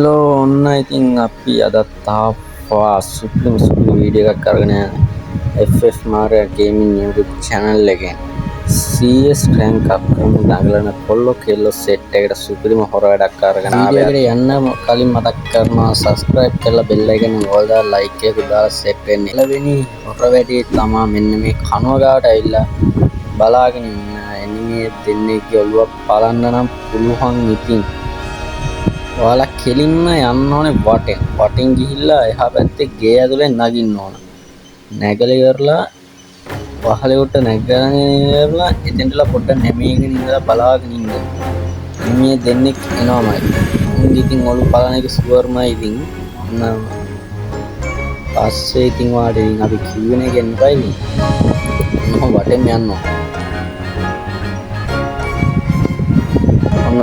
ඔන්න ඉතින් අපි අදත් ආවා සුපිරිම වීඩියෝ එකක් අරගෙන FF Mario Gaming YouTube channel එකෙන් CS rank up කරමු දඟලන කොල්ලෝ කෙල්ලෝ set එකට සුපිරිම හොර වැඩක් අරගෙන වීඩියෝ එකට යන්න කලින් මතක් කරනවා subscribe කරලා bell icon එක ඕල් දාලා like එක දාලා set වෙන්න. එළවෙනි හොර වැඩේ තමයි මෙන්න මේ කනුව ගාවට ඇවිල්ලා බලාගෙන ඉන්න anime දෙන්නෙක්ගේ ඔළුව බලන්න නම් පුළුවන් ඉතින් ඔයාලා කෙලින්ම යන්න ඕනේ වටෙන් ගිහිල්ලා එහා පැත්තේ ගේ ඇතුලේ නගින්න ඕන. නැගලා ඉවරලා පහළට නැගගෙන ඉවරලා එතෙන්ටලා පොඩ්ඩක් නැමීගෙන ඉඳලා බලාගෙන ඉන්න. මේ දෙන්නෙක් එනවාමයි. උන් ඉතින් ඔලු බලන එක ෂුවර්මයි ඉතින්. පස්සේ ඉතින් වාට ඉතින් අපි කිව්වෙන එකෙන් බයි. මොකද වටෙන් යන්න ඕන.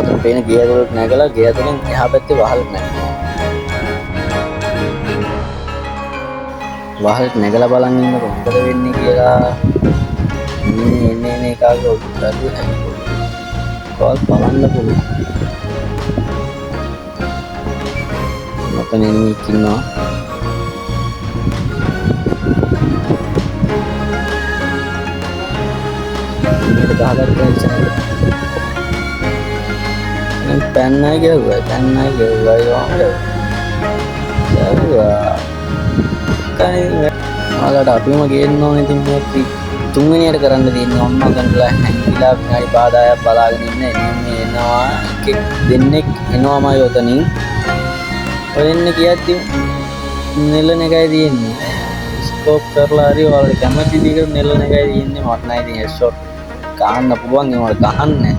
ඔන්න පේන ගේ ඇතුලට නැගලා ගේ ඇතුලෙන් එහා පැත්තේ වහලට නැගනවා. වහලට නැගලා බලන් ඉන්නකොට මොකද වෙන්නේ කියලා එන්නේ කාගේ උත්තරද කොල් බලන්න පුළුවන්. මතන එන්නේ ඉන්නවා. මේක ගහගත්තා පැන්නයි ගෙව්වා ඔයාලට අපිම ගේන්න ඕනේ ඉතින් මේ තුන්වෙනියට කරන්න තියෙන්නේ ඔන්න ඔතනලා හැංගිලා විනාඩි 5-10ක් බලාගෙන ඉන්න එන්නේ එනවා එකෙක් දෙන්නෙක් එනවාමයි ඔතනින් ඔය එන්නේ කියද්දි නෙලන එකයි තියෙන්නේ ස්කෝප් කරලා හරි ඔයාලට කැමති දෙයකට නෙලන එකයි තියෙන්නේ මට නෑ ඉතින් හෙඩ්ෂොට් ගන්න පුළුවන් ඒවට ගහන්නේ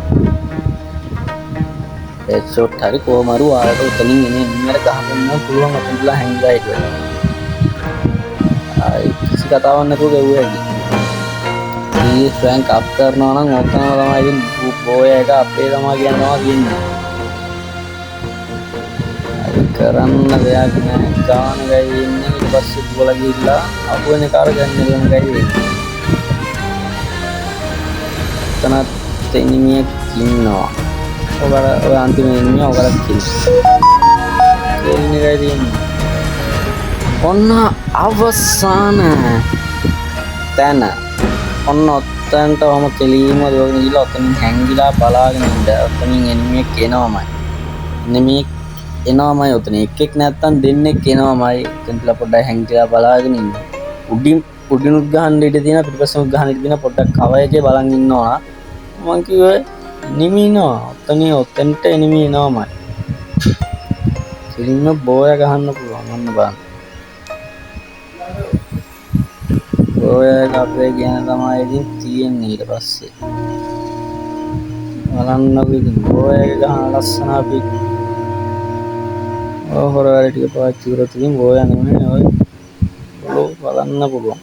හෙඩ්ෂොට් හරි කොහම හරි ඔයාලට උතනින් එන්නේ නිමර ගහන්න පුළුවන් ඔතනලා හැංගිලා ඉතින් ආයි කිසි කතාවක් නැතුව ගෙවුවා ඇති CS rank up කරනවා නම් ඔතන තමයි ඉතින් බෝය එක අපේ තමයි කියනවා කියන්නේ අයි කරන්න දෙයක් නැහැ ගාන ගයි ඉන්නේ ඊට පස්සේ දුවලා ගිහිල්ලා අපුවෙන කාර ගන්න වෙන ගයි තනත් එනිමියක් ඉන්නවා ඔය අන්තිම එනිමිය ඔයාලට කිව්වා ඔන්න අවසාන තැන ඔන්න ඔත්තන්ට ඔහම කෙලීම දුවගෙන ගිහලා ඔතනින් හැංගිලා බලාගෙන ඉන්න ඔතනින් එනිමියක් එනවාමයි එනිමියක් එනවාමයි ඔතන එකෙක් නැත්තම් දෙන්නෙක් එනවාමයි එතනලා පොඩ්ඩක් හැංගිලා බලාගෙන ඉන්න උඩිනුත් ගහන්න ඉඩ තියෙනවා පිටිපස්සෙත් ගහන්න ඉඩ තියෙනවා පොඩ්ඩක් කව එකේ බලන් ඉන්නවා මං කිව්වේ එනිමි ඉනවා ඔතනට එනිමි එනවාමයි කෙලින්ම බෝය ගහන්න පුළුවන් ඔන්න බලන්න ඔය අපේ කියන තමයි ඉතින් තියෙන්නේ ඊට පස්සේ බලන්නකෝ ඉතින් ඔය ගහන ලස්සන අපි හොර වැඩ ටික පාවිච්චි කරලා තින් ඔය නෙමෙයි ඔය බලන්න පුළුවන්